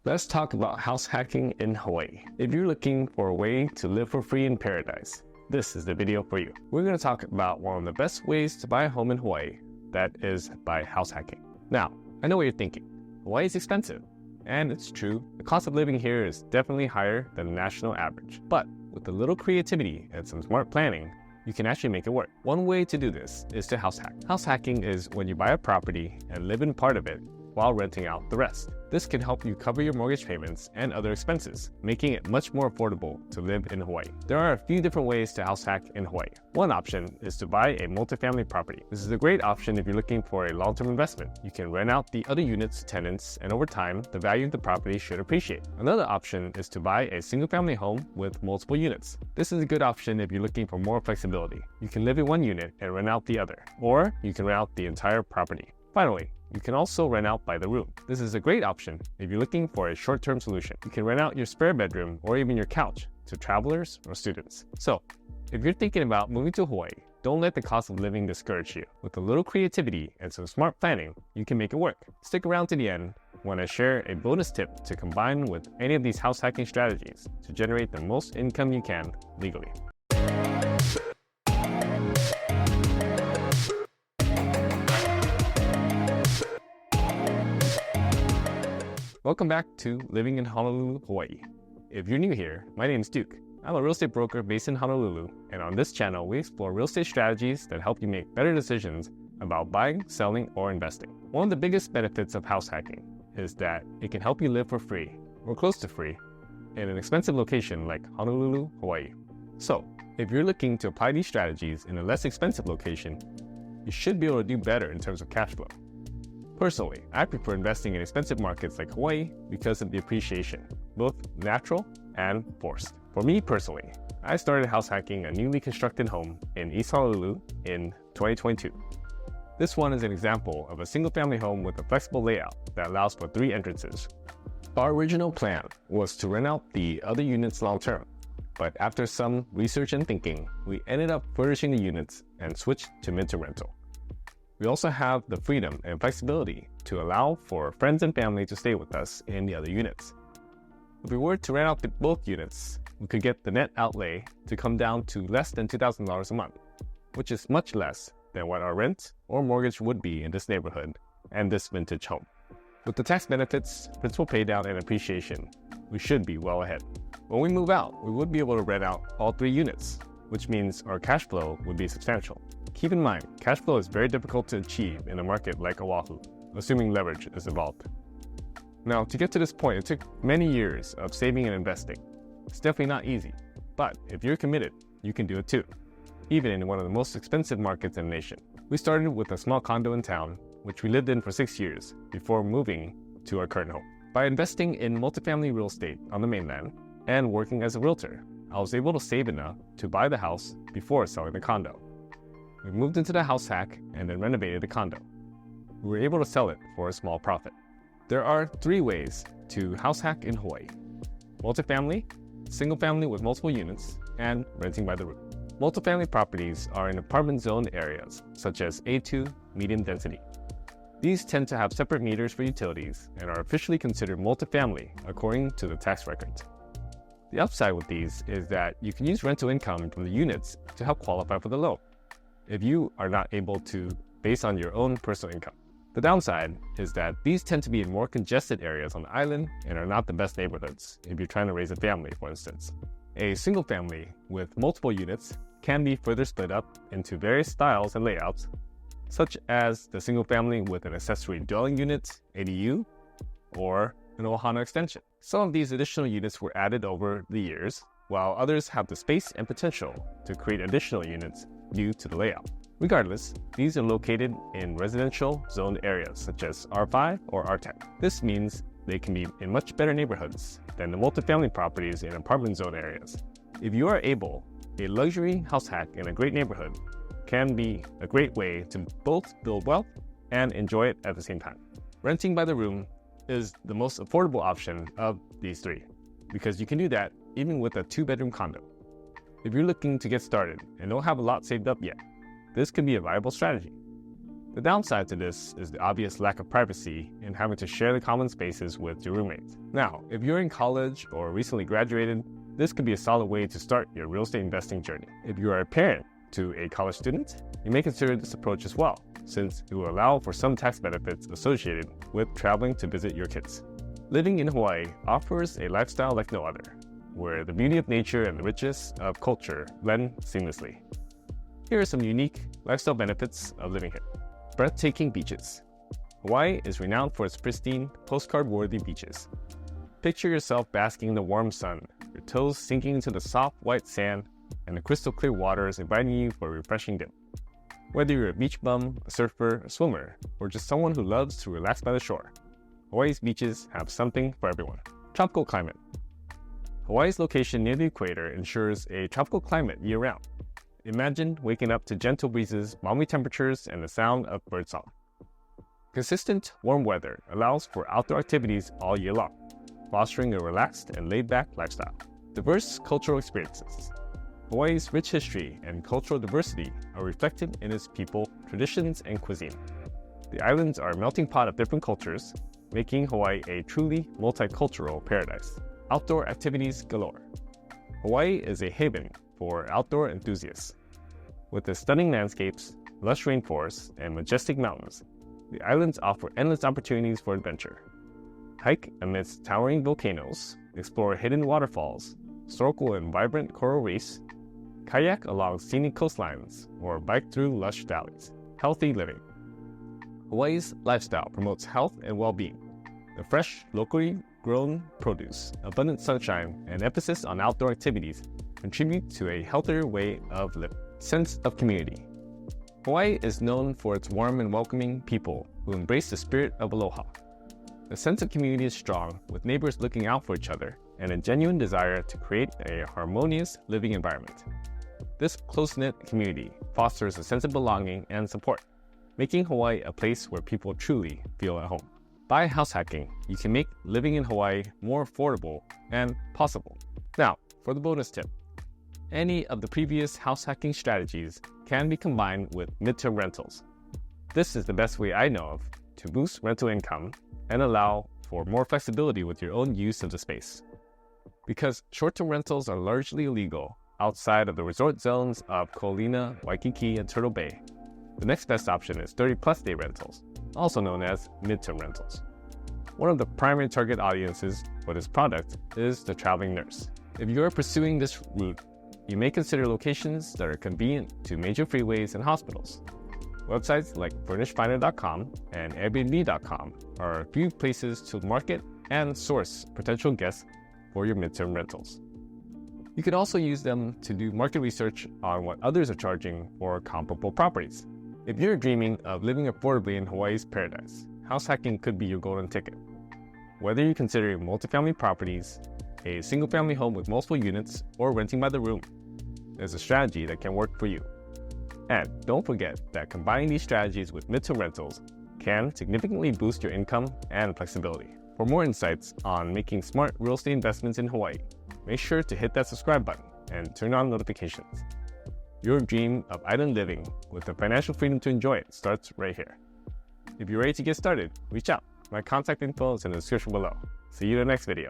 Let's talk about house hacking in Hawaii. If you're looking for a way to live for free in paradise, this is the video for you. We're going to talk about one of the best ways to buy a home in Hawaii, that is by house hacking. Now, I know what you're thinking. Hawaii is expensive, and it's true. The cost of living here is definitely higher than the national average. But with a little creativity and some smart planning, you can actually make it work. One way to do this is to house hack. House hacking is when you buy a property and live in part of it while renting out the rest. This can help you cover your mortgage payments and other expenses, making it much more affordable to live in Hawaii. There are a few different ways to house hack in Hawaii. One option is to buy a multifamily property. This is a great option if you're looking for a long-term investment. You can rent out the other units to tenants, and over time, the value of the property should appreciate. Another option is to buy a single-family home with multiple units. This is a good option if you're looking for more flexibility. You can live in one unit and rent out the other, or you can rent out the entire property. Finally, you can also rent out by the room. This is a great option if you're looking for a short-term solution. You can rent out your spare bedroom or even your couch to travelers or students. So, if you're thinking about moving to Hawaii, don't let the cost of living discourage you. With a little creativity and some smart planning, you can make it work. Stick around to the end when I share a bonus tip to combine with any of these house hacking strategies to generate the most income you can legally. Welcome back to Living in Honolulu, Hawaii. If you're new here, my name is Duke. I'm a real estate broker based in Honolulu, and on this channel, we explore real estate strategies that help you make better decisions about buying, selling, or investing. One of the biggest benefits of house hacking is that it can help you live for free, or close to free, in an expensive location like Honolulu, Hawaii. So, if you're looking to apply these strategies in a less expensive location, you should be able to do better in terms of cash flow. Personally, I prefer investing in expensive markets like Hawaii because of the appreciation, both natural and forced. For me personally, I started house hacking a newly constructed home in East Honolulu in 2022. This one is an example of a single-family home with a flexible layout that allows for 3 entrances. Our original plan was to rent out the other units long-term, but after some research and thinking, we ended up furnishing the units and switched to mid-to-rental. We also have the freedom and flexibility to allow for friends and family to stay with us in the other units. If we were to rent out both units, we could get the net outlay to come down to less than $2,000 a month, which is much less than what our rent or mortgage would be in this neighborhood and this vintage home. With the tax benefits, principal paydown, and appreciation, we should be well ahead. When we move out, we would be able to rent out all 3 units, which means our cash flow would be substantial. Keep in mind, cash flow is very difficult to achieve in a market like Oahu, assuming leverage is involved. Now, to get to this point, it took many years of saving and investing. It's definitely not easy, but if you're committed, you can do it too, even in one of the most expensive markets in the nation. We started with a small condo in town, which we lived in for 6 years before moving to our current home. By investing in multifamily real estate on the mainland and working as a realtor, I was able to save enough to buy the house before selling the condo. We moved into the house hack and then renovated the condo. We were able to sell it for a small profit. There are 3 ways to house hack in Hawaii: multifamily, single family with multiple units, and renting by the room. Multifamily properties are in apartment zone areas, such as A2 medium density. These tend to have separate meters for utilities and are officially considered multifamily according to the tax records. The upside with these is that you can use rental income from the units to help qualify for the loan, if you are not able to base on your own personal income. The downside is that these tend to be in more congested areas on the island and are not the best neighborhoods if you're trying to raise a family, for instance. A single family with multiple units can be further split up into various styles and layouts, such as the single family with an accessory dwelling unit, ADU, or an ohana extension. Some of these additional units were added over the years, while others have the space and potential to create additional units due to the layout. Regardless, these are located in residential zoned areas such as R5 or R10. This means they can be in much better neighborhoods than the multifamily properties in apartment zone areas. If you are able, a luxury house hack in a great neighborhood can be a great way to both build wealth and enjoy it at the same time. Renting by the room is the most affordable option of these 3, because you can do that even with a 2-bedroom condo. If you're looking to get started and don't have a lot saved up yet, this could be a viable strategy. The downside to this is the obvious lack of privacy and having to share the common spaces with your roommates. Now, if you're in college or recently graduated, this could be a solid way to start your real estate investing journey. If you are a parent to a college student, you may consider this approach as well, since it will allow for some tax benefits associated with traveling to visit your kids. Living in Hawaii offers a lifestyle like no other, where the beauty of nature and the richness of culture blend seamlessly. Here are some unique lifestyle benefits of living here. Breathtaking beaches. Hawaii is renowned for its pristine, postcard-worthy beaches. Picture yourself basking in the warm sun, your toes sinking into the soft white sand, and the crystal clear waters inviting you for a refreshing dip. Whether you're a beach bum, a surfer, a swimmer, or just someone who loves to relax by the shore, Hawaii's beaches have something for everyone. Tropical climate. Hawaii's location near the equator ensures a tropical climate year-round. Imagine waking up to gentle breezes, balmy temperatures, and the sound of birdsong. Consistent, warm weather allows for outdoor activities all year long, fostering a relaxed and laid-back lifestyle. Diverse cultural experiences. Hawaii's rich history and cultural diversity are reflected in its people, traditions, and cuisine. The islands are a melting pot of different cultures, making Hawaii a truly multicultural paradise. Outdoor activities galore. Hawaii is a haven for outdoor enthusiasts. With its stunning landscapes, lush rainforests, and majestic mountains, the islands offer endless opportunities for adventure. Hike amidst towering volcanoes, explore hidden waterfalls, snorkel in vibrant coral reefs, kayak along scenic coastlines, or bike through lush valleys. Healthy living. Hawaii's lifestyle promotes health and well-being. The fresh, locally grown produce, abundant sunshine, and emphasis on outdoor activities contribute to a healthier way of living. Sense of community. Hawaii is known for its warm and welcoming people who embrace the spirit of aloha. The sense of community is strong, with neighbors looking out for each other and a genuine desire to create a harmonious living environment. This close-knit community fosters a sense of belonging and support, making Hawaii a place where people truly feel at home. By house hacking, you can make living in Hawaii more affordable and possible. Now, for the bonus tip. Any of the previous house hacking strategies can be combined with midterm rentals. This is the best way I know of to boost rental income and allow for more flexibility with your own use of the space. Because short-term rentals are largely illegal outside of the resort zones of Kolina, Waikiki, and Turtle Bay, the next best option is 30-plus day rentals, also known as midterm rentals. One of the primary target audiences for this product is the traveling nurse. If you are pursuing this route, you may consider locations that are convenient to major freeways and hospitals. Websites like FurnishedFinder.com and Airbnb.com are a few places to market and source potential guests for your midterm rentals. You could also use them to do market research on what others are charging for comparable properties. If you're dreaming of living affordably in Hawaii's paradise, house hacking could be your golden ticket. Whether you're considering multifamily properties, a single-family home with multiple units, or renting by the room, there's a strategy that can work for you. And don't forget that combining these strategies with midterm rentals can significantly boost your income and flexibility. For more insights on making smart real estate investments in Hawaii, make sure to hit that subscribe button and turn on notifications. Your dream of island living with the financial freedom to enjoy it starts right here. If you're ready to get started, reach out. My contact info is in the description below. See you in the next video.